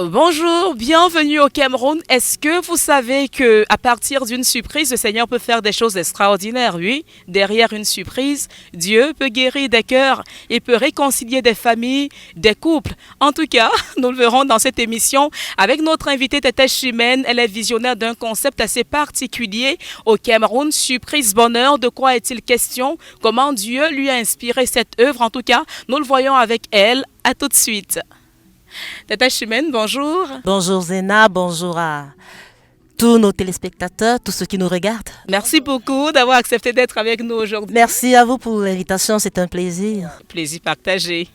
Bonjour, bienvenue au Cameroun. Est-ce que vous savez que à partir d'une surprise, le Seigneur peut faire des choses extraordinaires? Oui, derrière une surprise, Dieu peut guérir des cœurs et peut réconcilier des familles, des couples. En tout cas, nous le verrons dans cette émission avec notre invitée Tata Chimène. Elle est visionnaire d'un concept assez particulier au Cameroun, surprise bonheur. De quoi est-il question? Comment Dieu lui a inspiré cette œuvre? En tout cas, nous le voyons avec elle. À tout de suite. Tata Chimène, bonjour. Bonjour Zéna, bonjour à tous nos téléspectateurs, tous ceux qui nous regardent. Merci beaucoup d'avoir accepté d'être avec nous aujourd'hui. Merci à vous pour l'invitation, c'est un plaisir. Plaisir partagé.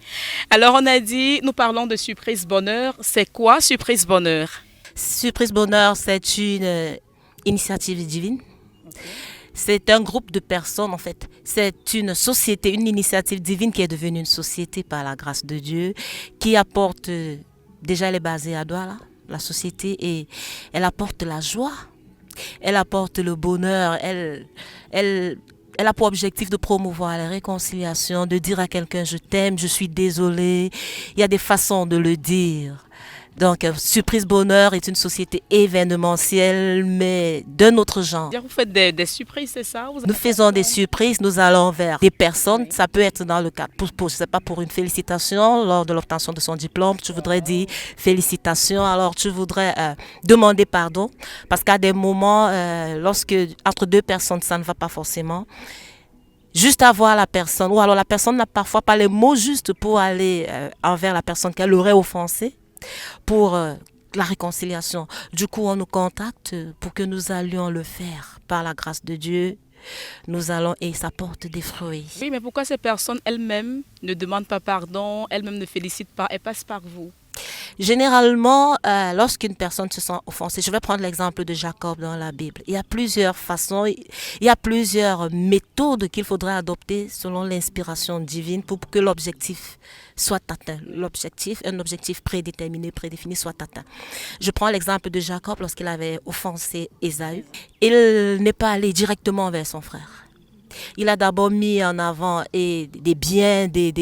Alors on a dit, nous parlons de surprise bonheur. C'est quoi surprise bonheur? Surprise Bonheur, c'est une initiative divine. C'est un groupe de personnes en fait. C'est une société, une initiative divine qui est devenue une société par la grâce de Dieu, qui apporte, déjà elle est basée à Douala, la société, et elle apporte la joie, elle apporte le bonheur, elle a pour objectif de promouvoir la réconciliation, de dire à quelqu'un je t'aime, je suis désolé. Il y a des façons de le dire. Donc, Surprise Bonheur est une société événementielle, mais d'un autre genre. Vous faites des surprises, c'est ça? Nous faisons des surprises, nous allons vers des personnes. Ça peut être dans le cadre, je sais pas, pour une félicitation lors de l'obtention de son diplôme. Tu voudrais dire félicitations, alors tu voudrais demander pardon. Parce qu'à des moments, lorsque entre deux personnes, ça ne va pas forcément. Juste avoir la personne, ou alors la personne n'a parfois pas les mots justes pour aller envers la personne qu'elle aurait offensée, pour la réconciliation. Du coup, on nous contacte pour que nous allions le faire par la grâce de Dieu. Nous allons et ça porte des fruits. Oui, mais pourquoi ces personnes elles-mêmes ne demandent pas pardon, elles-mêmes ne félicitent pas, elles passent par vous? Généralement, lorsqu'une personne se sent offensée, je vais prendre l'exemple de Jacob dans la Bible. Il y a plusieurs façons, il y a plusieurs méthodes qu'il faudrait adopter selon l'inspiration divine pour que l'objectif soit atteint. L'objectif, un objectif prédéterminé, prédéfini soit atteint. Je prends l'exemple de Jacob lorsqu'il avait offensé Ésaü. Il n'est pas allé directement vers son frère. Il a d'abord mis en avant des biens, des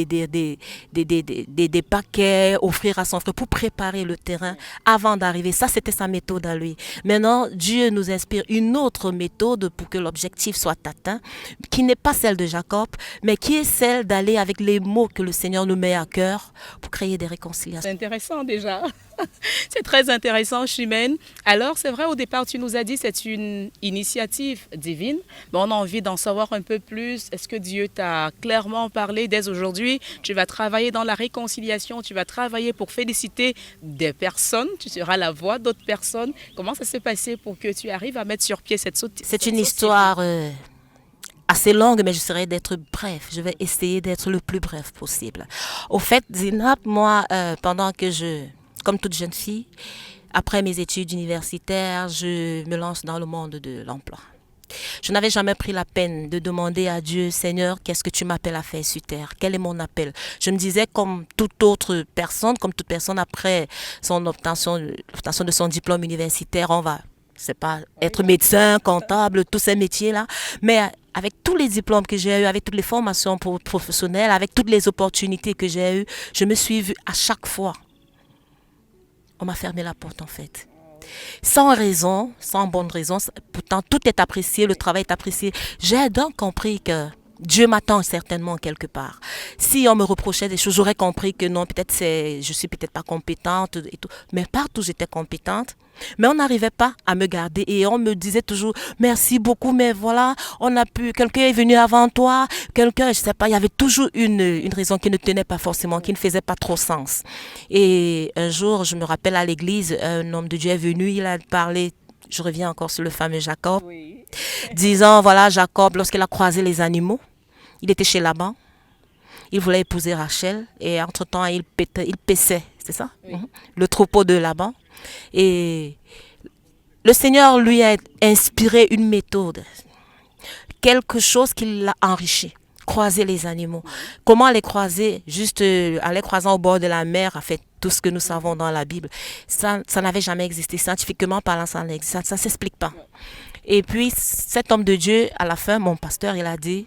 paquets, offrir à son frère pour préparer le terrain avant d'arriver. Ça, c'était sa méthode à lui. Maintenant, Dieu nous inspire une autre méthode pour que l'objectif soit atteint, qui n'est pas celle de Jacob, mais qui est celle d'aller avec les mots que le Seigneur nous met à cœur pour créer des réconciliations. C'est intéressant déjà. C'est très intéressant, Chimène. Alors, c'est vrai, au départ, tu nous as dit que c'est une initiative divine. Mais on a envie d'en savoir un peu plus. Est-ce que Dieu t'a clairement parlé dès aujourd'hui? Tu vas travailler dans la réconciliation, tu vas travailler pour féliciter des personnes. Tu seras la voix d'autres personnes. Comment ça s'est passé pour que tu arrives à mettre sur pied cette société? C'est une histoire assez longue, mais j'essaierai d'être bref. Je vais essayer d'être le plus bref possible. Au fait, Zinab, moi, pendant que comme toute jeune fille, après mes études universitaires, je me lance dans le monde de l'emploi. Je n'avais jamais pris la peine de demander à Dieu, Seigneur, qu'est-ce que tu m'appelles à faire sur terre? Quel est mon appel? Je me disais comme toute autre personne, comme toute personne après l'obtention de son diplôme universitaire, on va, c'est pas être médecin, comptable, tous ces métiers-là, mais avec tous les diplômes que j'ai eus, avec toutes les formations professionnelles, avec toutes les opportunités que j'ai eues, je me suis vue à chaque fois. On m'a fermé la porte en fait. Sans raison, sans bonne raison. Pourtant, tout est apprécié, le travail est apprécié. J'ai donc compris que Dieu m'attend certainement quelque part. Si on me reprochait des choses, j'aurais compris que non, peut-être je suis peut-être pas compétente et tout. Mais partout, j'étais compétente. Mais on n'arrivait pas à me garder et on me disait toujours merci beaucoup, mais voilà, quelqu'un est venu avant toi, quelqu'un, je sais pas, il y avait toujours une raison qui ne tenait pas forcément, qui ne faisait pas trop sens. Et un jour, je me rappelle à l'église, un homme de Dieu est venu, il a parlé. Je reviens encore sur le fameux Jacob, oui. Disant, voilà, Jacob, lorsqu'il a croisé les animaux, il était chez Laban, il voulait épouser Rachel, et entre-temps, il paissait, c'est ça, oui. Le troupeau de Laban. Et le Seigneur lui a inspiré une méthode, quelque chose qui l'a enrichi. Croiser les animaux. Comment les croiser? Juste en les croisant au bord de la mer, en fait, tout ce que nous savons dans la Bible. Ça n'avait jamais existé. Scientifiquement parlant, ça n'existe. Ça ne s'explique pas. Et puis, cet homme de Dieu, à la fin, mon pasteur, il a dit,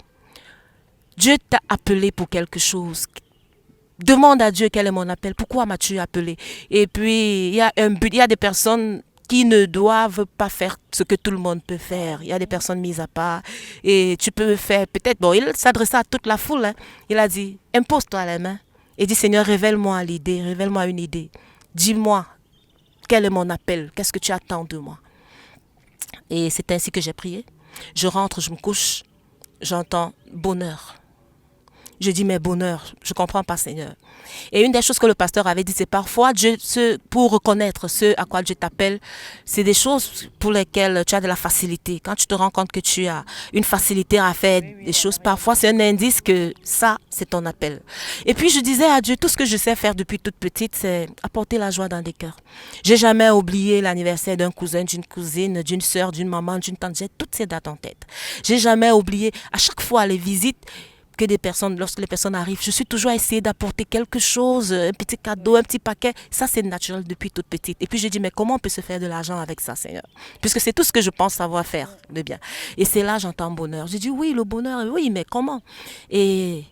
Dieu t'a appelé pour quelque chose. demande à Dieu quel est mon appel. Pourquoi m'as-tu appelé? Et puis, il y a un but. Il y a des personnes qui ne doivent pas faire ce que tout le monde peut faire. Il y a des personnes mises à part. Et tu peux faire peut-être... Bon, il s'adressa à toute la foule. Hein. Il a dit, impose-toi les mains. Et dit, Seigneur, révèle-moi l'idée, révèle-moi une idée. Dis-moi, quel est mon appel? Qu'est-ce que tu attends de moi? Et c'est ainsi que j'ai prié. Je rentre, je me couche, j'entends bonheur. Je dis, mais bonheur, je ne comprends pas, Seigneur. Et une des choses que le pasteur avait dit, c'est parfois, Dieu, pour reconnaître ce à quoi Dieu t'appelle, c'est des choses pour lesquelles tu as de la facilité. Quand tu te rends compte que tu as une facilité à faire des choses, parfois c'est un indice que ça, c'est ton appel. Et puis je disais à Dieu, tout ce que je sais faire depuis toute petite, c'est apporter la joie dans des cœurs. J'ai jamais oublié l'anniversaire d'un cousin, d'une cousine, d'une sœur, d'une maman, d'une tante. J'ai toutes ces dates en tête. J'ai jamais oublié, à chaque fois les visites, que des personnes, lorsque les personnes arrivent, je suis toujours à essayer d'apporter quelque chose, un petit cadeau, un petit paquet. Ça, c'est naturel depuis toute petite. Et puis, je dis, mais comment on peut se faire de l'argent avec ça, Seigneur? Puisque c'est tout ce que je pense savoir faire de bien. Et c'est là, j'entends bonheur. Je dis, oui, le bonheur, oui, mais comment? Et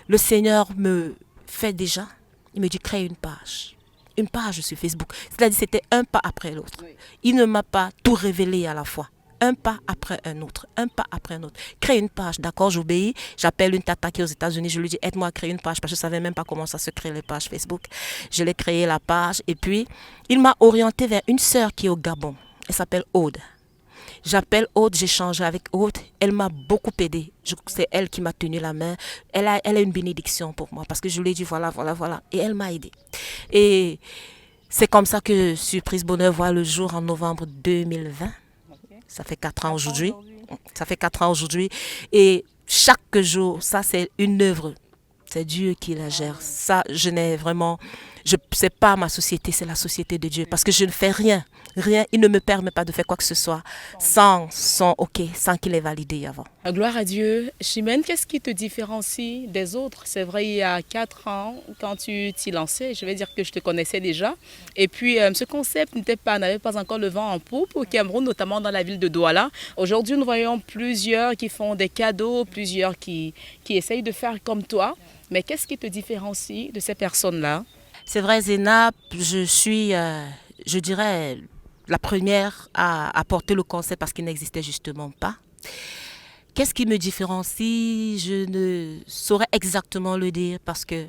le Seigneur me fait déjà, il me dit, crée une page. Une page sur Facebook. C'est-à-dire, c'était un pas après l'autre. Il ne m'a pas tout révélé à la fois. Un pas après un autre, un pas après un autre. Créer une page, d'accord, j'obéis. J'appelle une tata qui est aux États-Unis, je lui dis aide-moi à créer une page parce que je ne savais même pas comment ça se crée les pages Facebook. Je l'ai créé la page et puis il m'a orienté vers une sœur qui est au Gabon. Elle s'appelle Aude. J'appelle Aude, j'échange avec Aude. Elle m'a beaucoup aidée. C'est elle qui m'a tenu la main. Elle a une bénédiction pour moi parce que je lui ai dit voilà. Et elle m'a aidée. Et c'est comme ça que Surprise Bonheur voit le jour en novembre 2020. Ça fait 4 ans aujourd'hui. Ça fait 4 ans aujourd'hui. Et chaque jour, ça c'est une œuvre. C'est Dieu qui la gère. Ça, je n'ai vraiment... C'est pas ma société, c'est la société de Dieu. Parce que je ne fais rien. Rien, il ne me permet pas de faire quoi que ce soit sans son OK, sans qu'il ait validé avant. Gloire à Dieu. Chimène, qu'est-ce qui te différencie des autres? C'est vrai, il y a 4 ans, quand tu t'y lançais, je vais dire que je te connaissais déjà. Et puis, ce concept n'avait pas encore le vent en poupe au Cameroun, notamment dans la ville de Douala. Aujourd'hui, nous voyons plusieurs qui font des cadeaux, plusieurs qui essayent de faire comme toi. Mais qu'est-ce qui te différencie de ces personnes-là? C'est vrai, Zénab, je suis, je dirais, la première à apporter le concept parce qu'il n'existait justement pas. Qu'est-ce qui me différencie? Je ne saurais exactement le dire parce que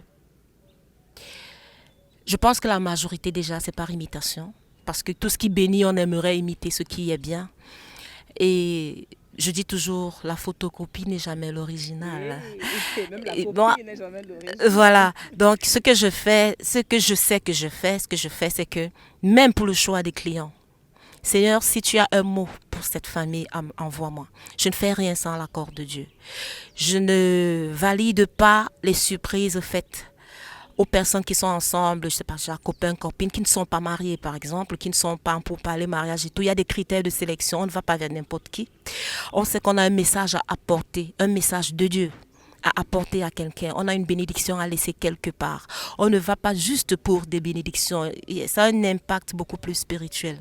je pense que la majorité déjà, c'est par imitation. Parce que tout ce qui bénit, on aimerait imiter ce qui est bien. Et je dis toujours, la photocopie n'est jamais l'original. Oui, même la copie n'est jamais l'original. Voilà. Donc, ce que je fais, ce que je sais que je fais, c'est que même pour le choix des clients, Seigneur, si tu as un mot pour cette famille, envoie-moi. Je ne fais rien sans l'accord de Dieu. Je ne valide pas les surprises faites aux personnes qui sont ensemble, je sais pas, copains, copines, qui ne sont pas mariés par exemple, qui ne sont pas pour parler mariage et tout. Il y a des critères de sélection, on ne va pas vers n'importe qui. On sait qu'on a un message à apporter, un message de Dieu à apporter à quelqu'un. On a une bénédiction à laisser quelque part. On ne va pas juste pour des bénédictions. Ça a un impact beaucoup plus spirituel.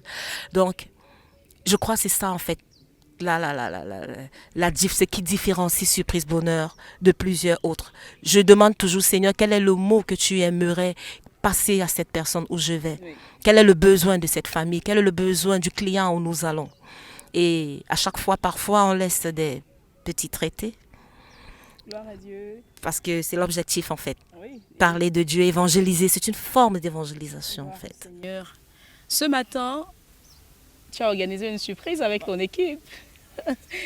Donc, je crois que c'est ça en fait. Ce qui différencie Surprise Bonheur de plusieurs autres. Je demande toujours, Seigneur, quel est le mot que tu aimerais passer à cette personne où je vais? Oui. Quel est le besoin de cette famille? Quel est le besoin du client où nous allons? Et à chaque fois, parfois, on laisse des petits traités. Gloire à Dieu. Parce que c'est l'objectif en fait. Oui. Parler de Dieu, évangéliser, c'est une forme d'évangélisation en fait. Seigneur. Ce matin, tu as organisé une surprise avec ton équipe.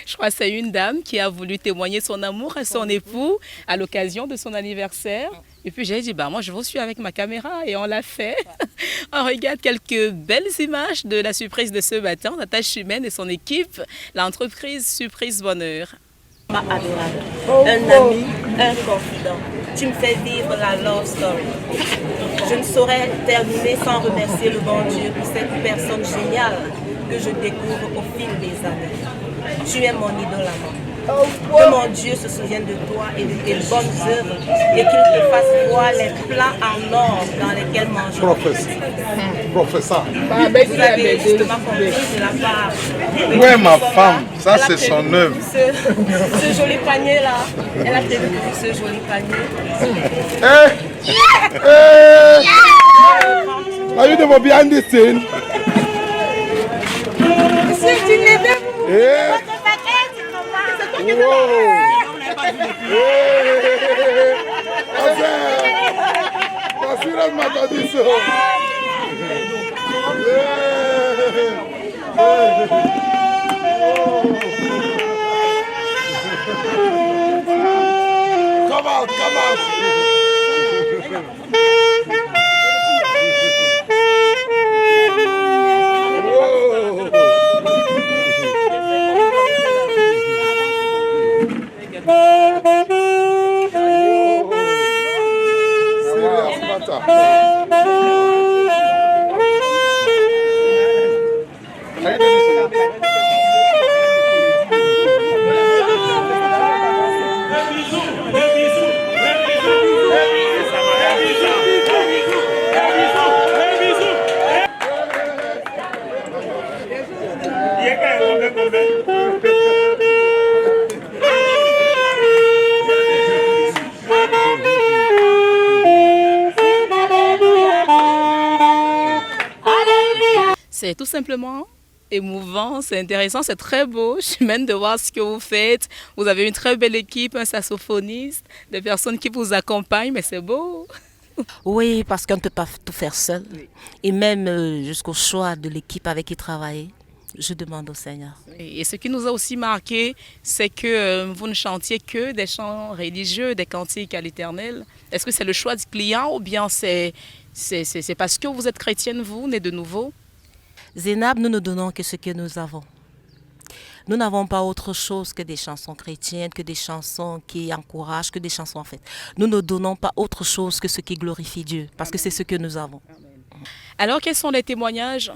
Je crois que c'est une dame qui a voulu témoigner son amour à son époux à l'occasion de son anniversaire. Et puis j'ai dit, moi je vous suis avec ma caméra et on l'a fait. On regarde quelques belles images de la surprise de ce matin. Natasha Chimène et son équipe, l'entreprise Surprise Bonheur. Adorable, un ami, un confident. Tu me fais vivre la love story. Je ne saurais terminer sans remercier le bon Dieu pour cette personne géniale que je découvre au fil des années. Tu es mon idole à moi. Que mon Dieu se souvienne de toi et de tes bonnes œuvres et qu'il te fasse voir les plats en or dans lesquels manger. Professeur. Vous avez justement compris de la part. Où est ma femme? Ça, c'est son œuvre. Ce joli panier là. Elle a prévu pour ce joli panier. Are you the behind this thing? Si tu n'aimais pas, Come out, come out. Serious matter. C'est tout simplement émouvant, c'est intéressant, c'est très beau. Je suis même de voir ce que vous faites. Vous avez une très belle équipe, un saxophoniste, des personnes qui vous accompagnent, mais c'est beau. Oui, parce qu'on ne peut pas tout faire seul. Et même jusqu'au choix de l'équipe avec qui travailler, je demande au Seigneur. Et ce qui nous a aussi marqué, c'est que vous ne chantiez que des chants religieux, des cantiques à l'Éternel. Est-ce que c'est le choix du client ou bien c'est parce que vous êtes chrétienne, vous, née de nouveau? Zénab, nous ne donnons que ce que nous avons. Nous n'avons pas autre chose que des chansons chrétiennes, que des chansons qui encouragent, que des chansons en fait. Nous ne donnons pas autre chose que ce qui glorifie Dieu, parce que c'est ce que nous avons. Alors, quels sont les témoignages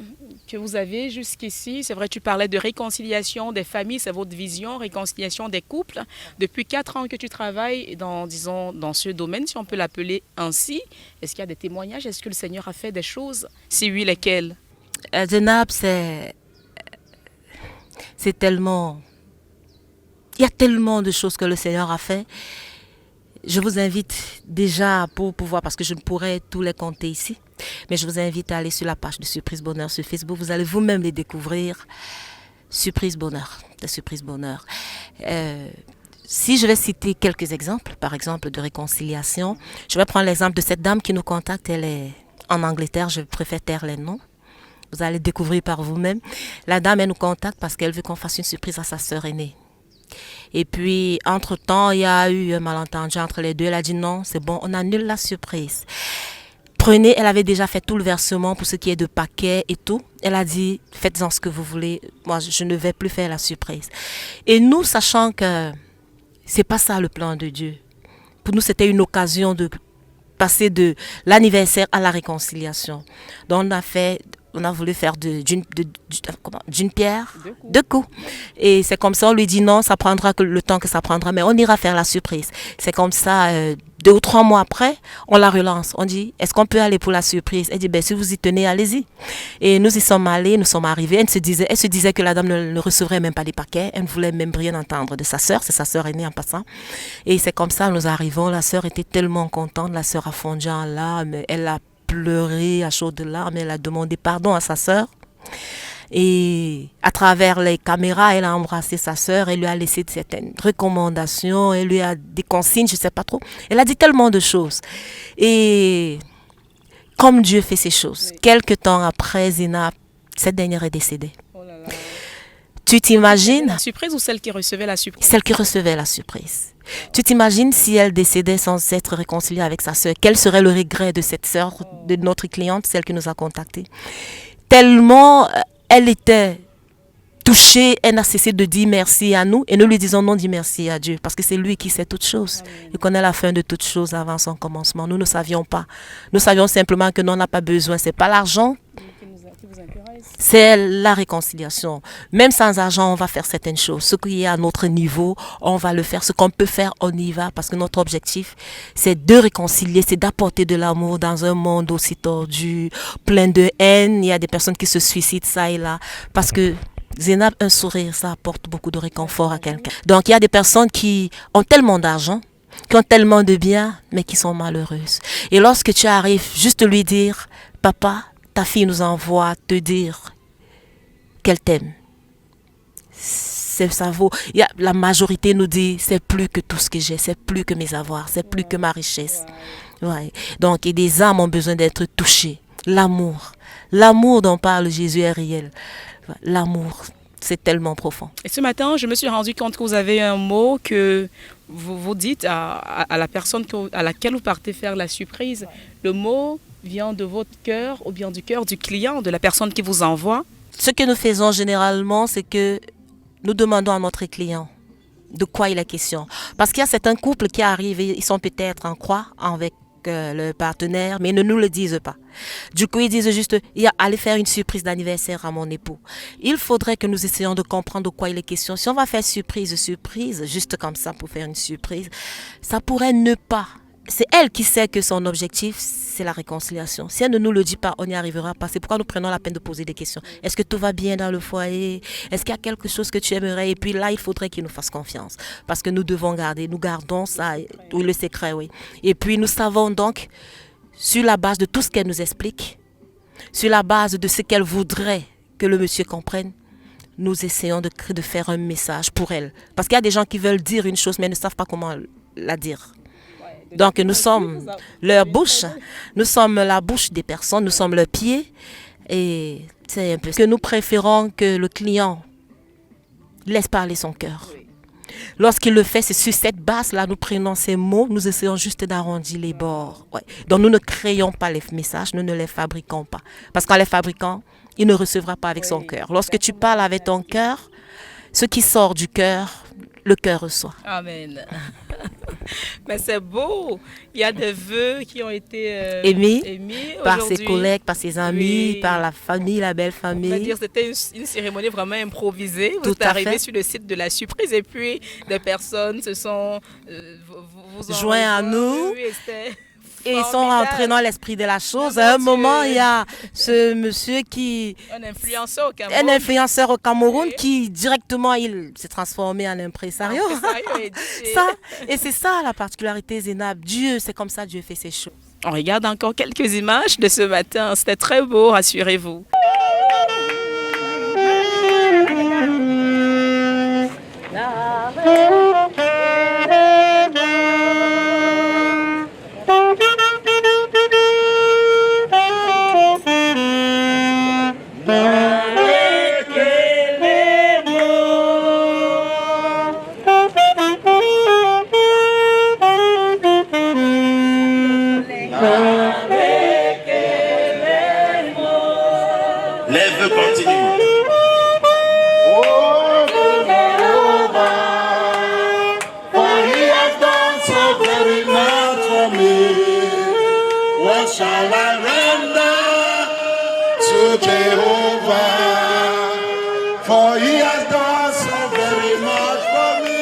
que vous avez jusqu'ici? C'est vrai, tu parlais de réconciliation des familles, c'est votre vision, réconciliation des couples. Depuis 4 ans que tu travailles dans, disons, dans ce domaine, si on peut l'appeler ainsi, est-ce qu'il y a des témoignages? Est-ce que le Seigneur a fait des choses? Si oui, lesquelles? Zénab, c'est tellement... Il y a tellement de choses que le Seigneur a fait. Je vous invite déjà pour pouvoir, parce que je ne pourrais tous les compter ici, mais je vous invite à aller sur la page de Surprise Bonheur sur Facebook. Vous allez vous-même les découvrir. Surprise Bonheur, de Surprise Bonheur. Si je vais citer quelques exemples, par exemple de réconciliation, je vais prendre l'exemple de cette dame qui nous contacte. Elle est en Angleterre, je préfère taire les noms. Vous allez découvrir par vous-même. La dame, elle nous contacte parce qu'elle veut qu'on fasse une surprise à sa sœur aînée. Et puis, entre-temps, il y a eu un malentendu entre les deux. Elle a dit non, c'est bon, on annule la surprise. Prenez, elle avait déjà fait tout le versement pour ce qui est de paquets et tout. Elle a dit, faites-en ce que vous voulez. Moi, je ne vais plus faire la surprise. Et nous, sachant que c'est pas ça le plan de Dieu. Pour nous, c'était une occasion de passer de l'anniversaire à la réconciliation. Donc, on a voulu faire d'une pierre deux coups. Et c'est comme ça, on lui dit non, ça prendra que le temps que ça prendra, mais on ira faire la surprise. C'est comme ça, 2 ou 3 mois après, on la relance. On dit, est-ce qu'on peut aller pour la surprise? Elle dit, ben, si vous y tenez, allez-y. Et nous y sommes allés, nous sommes arrivés. Elle se disait que la dame ne recevrait même pas les paquets. Elle ne voulait même rien entendre de sa sœur. C'est sa sœur aînée en passant. Et c'est comme ça, nous arrivons. La sœur était tellement contente. La sœur a fondu en larmes. Elle a pleuré à chaudes larmes, elle a demandé pardon à sa sœur et à travers les caméras, elle a embrassé sa sœur, elle lui a laissé certaines recommandations, elle lui a des consignes, je ne sais pas trop. Elle a dit tellement de choses. Et comme Dieu fait ces choses, quelque temps après, Zénab, cette dernière est décédée. Oh là là. Tu t'imagines? La surprise ou celle qui recevait la surprise? Celle qui recevait la surprise. Tu t'imagines si elle décédait sans être réconciliée avec sa sœur? Quel serait le regret de cette sœur, de notre cliente, celle qui nous a contactés? Tellement elle était touchée, elle n'a cessé de dire merci à nous et nous lui disons non, dis merci à Dieu parce que c'est lui qui sait toutes choses. Il connaît la fin de toutes choses avant son commencement. Nous ne savions pas. Nous savions simplement que nous, on n'a pas besoin. C'est pas l'argent C'est la réconciliation. Même sans argent, on va faire certaines choses. Ce qui est à notre niveau, on va le faire. Ce qu'on peut faire, on y va. Parce que notre objectif, c'est de réconcilier, c'est d'apporter de l'amour dans un monde aussi tordu, plein de haine. Il y a des personnes qui se suicident ça et là. Parce que Zénab, un sourire, ça apporte beaucoup de réconfort à quelqu'un. Donc il y a des personnes qui ont tellement d'argent, qui ont tellement de biens, mais qui sont malheureuses. Et lorsque tu arrives, juste lui dire, papa, ta fille nous envoie te dire qu'elle t'aime. Ça vaut. La majorité nous dit, c'est plus que tout ce que j'ai, c'est plus que mes avoirs, c'est plus que ma richesse. Ouais. Donc, et des âmes ont besoin d'être touchées. L'amour. L'amour dont parle Jésus est réel. L'amour, c'est tellement profond. Et ce matin, je me suis rendu compte que vous avez un mot que vous dites à la personne à laquelle vous partez faire la surprise. Le mot vient de votre cœur ou bien du cœur du client, de la personne qui vous envoie. Ce que nous faisons généralement, c'est que nous demandons à notre client de quoi il est question. Parce qu'il y a certains couples qui arrivent et ils sont peut-être en croix avec le partenaire, mais ils ne nous le disent pas. Du coup, ils disent juste, allez faire une surprise d'anniversaire à mon époux. Il faudrait que nous essayions de comprendre de quoi il est question. Si on va faire surprise, juste comme ça pour faire une surprise, ça pourrait ne pas. C'est elle qui sait que son objectif, c'est la réconciliation. Si elle ne nous le dit pas, on n'y arrivera pas. C'est pourquoi nous prenons la peine de poser des questions. Est-ce que tout va bien dans le foyer? Est-ce qu'il y a quelque chose que tu aimerais? Et puis là, il faudrait qu'il nous fasse confiance. Parce que nous devons nous gardons ça, oui, le secret, oui. Et puis nous savons donc, sur la base de tout ce qu'elle nous explique, sur la base de ce qu'elle voudrait que le monsieur comprenne, nous essayons de faire un message pour elle. Parce qu'il y a des gens qui veulent dire une chose, mais ne savent pas comment la dire. Donc nous sommes leur bouche, nous sommes la bouche des personnes, nous sommes leurs pieds. Et c'est un peu ce que nous préférons que le client laisse parler son cœur. Lorsqu'il le fait, c'est sur cette base-là, nous prenons ces mots, nous essayons juste d'arrondir les bords. Ouais. Donc nous ne créons pas les messages, nous ne les fabriquons pas. Parce qu'en les fabriquant, il ne recevra pas avec son cœur. Lorsque tu parles avec ton cœur, ce qui sort du cœur, le cœur reçoit. Amen. Mais c'est beau. Il y a des vœux qui ont été émis par aujourd'hui. Ses collègues, par ses amis, Oui. par la famille, la belle famille. On va dire que c'était une cérémonie vraiment improvisée. Vous Tout êtes à arrivé fait. sur le site de la surprise et puis des personnes se sont vous ont joints à nous. Oui, c'était Et ils sont formidable. rentrés dans l'esprit de la chose. Oh, À un mon moment, Dieu. il y a ce monsieur Un influenceur au Cameroun. un influenceur au Cameroun Oui. qui directement il s'est transformé en impresario. Et c'est ça la particularité Zénab. Dieu, c'est comme ça Dieu fait ses choses. On regarde encore quelques images de ce matin. C'était très beau, rassurez-vous. Les vœux continuent. Oh, Jehovah, for he has done so very much for me. What shall I render to Jehovah? For he has done so very much for me.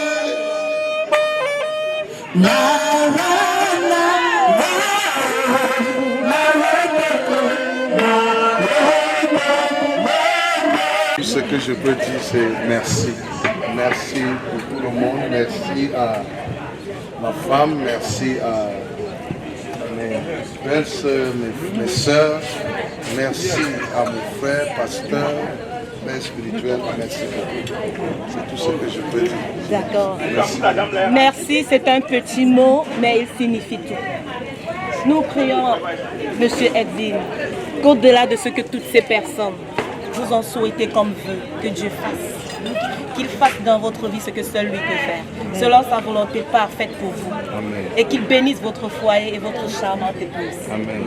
Ce que je peux dire, c'est merci. Merci pour tout le monde. Merci à ma femme. Merci à mes belles-sœurs, mes sœurs. Merci à mon frère, pasteur, père spirituel. Merci beaucoup. C'est tout ce que je peux dire. D'accord. Merci. Merci, c'est un petit mot, mais il signifie tout. Nous prions, Monsieur Edwin, qu'au-delà de ce que toutes ces personnes vous ont souhaité comme vœu, que Dieu fasse. Qu'il fasse dans votre vie ce que seul lui peut faire, selon sa volonté parfaite pour vous. Amen. Et qu'il bénisse votre foyer et votre charmante épouse. Amen.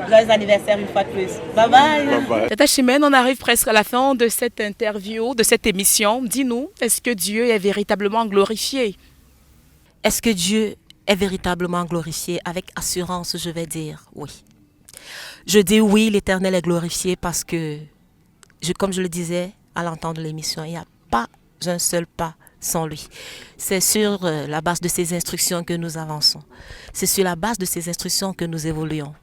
Joyeux anniversaire une fois de plus. Bye bye. Bye bye. Tata Chimène, on arrive presque à la fin de cette interview, de cette émission. Dis-nous, est-ce que Dieu est véritablement glorifié? Est-ce que Dieu est véritablement glorifié? Avec assurance, je vais dire oui. Je dis oui, l'Éternel est glorifié parce que comme je le disais à l'entendre de l'émission, il n'y a pas un seul pas sans lui. C'est sur la base de ses instructions que nous avançons. C'est sur la base de ses instructions que nous évoluons.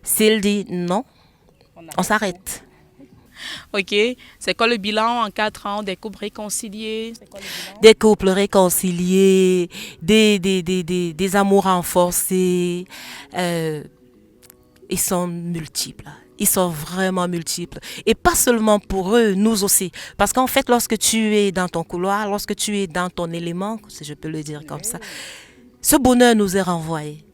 S'il dit non, on s'arrête. Ok, c'est quoi le bilan en 4 ans des couples réconciliés? Des couples réconciliés, des amours renforcés. Ils sont multiples. Ils sont vraiment multiples. Et pas seulement pour eux, nous aussi. Parce qu'en fait, lorsque tu es dans ton couloir, lorsque tu es dans ton élément, si je peux le dire comme ça, ce bonheur nous est renvoyé.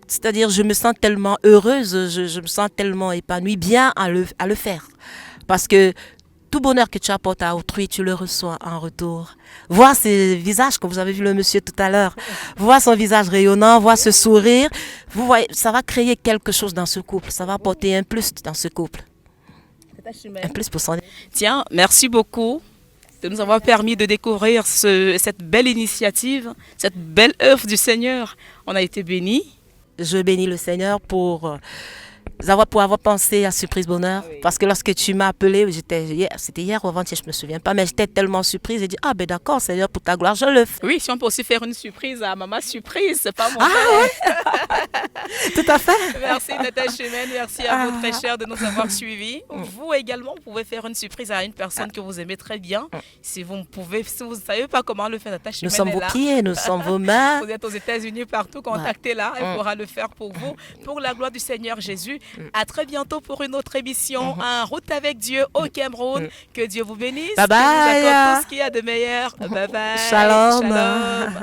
C'est-à-dire, je me sens tellement heureuse, je me sens tellement épanouie, bien à le faire. Parce que tout bonheur que tu apportes à autrui, tu le reçois en retour. Voir ce visage, comme vous avez vu le monsieur tout à l'heure, voir son visage rayonnant, voir ce sourire, vous voyez, ça va créer quelque chose dans ce couple. Ça va apporter un plus dans ce couple. Un plus pour son... Tiens, merci beaucoup de nous avoir permis de découvrir cette belle initiative, cette belle œuvre du Seigneur. On a été bénis. Je bénis le Seigneur pour avoir pensé à Surprise Bonheur. Parce que lorsque tu m'as appelé, c'était hier ou avant-hier, je ne me souviens pas, mais j'étais tellement surprise. J'ai dit, ah ben d'accord, Seigneur, pour ta gloire, je le fais. Oui, si on peut aussi faire une surprise à Maman Surprise, c'est pas mon Tout à fait. Merci Natacha Chemène, merci à vous très chers de nous avoir suivis. Vous également, vous pouvez faire une surprise à une personne que vous aimez très bien. Si vous ne savez pas comment le faire, Natacha Chemène nous sommes vos pieds, nous sommes vos mains. Vous êtes aux États-Unis, partout, contactez-la, elle pourra le faire pour vous. Pour la gloire du Seigneur Jésus, à très bientôt pour une autre émission, En route avec Dieu au Cameroun. Que Dieu vous bénisse. Bye bye. Qu'il vous accorde tout ce qu'il y a de meilleur. Bye bye. Shalom. Shalom.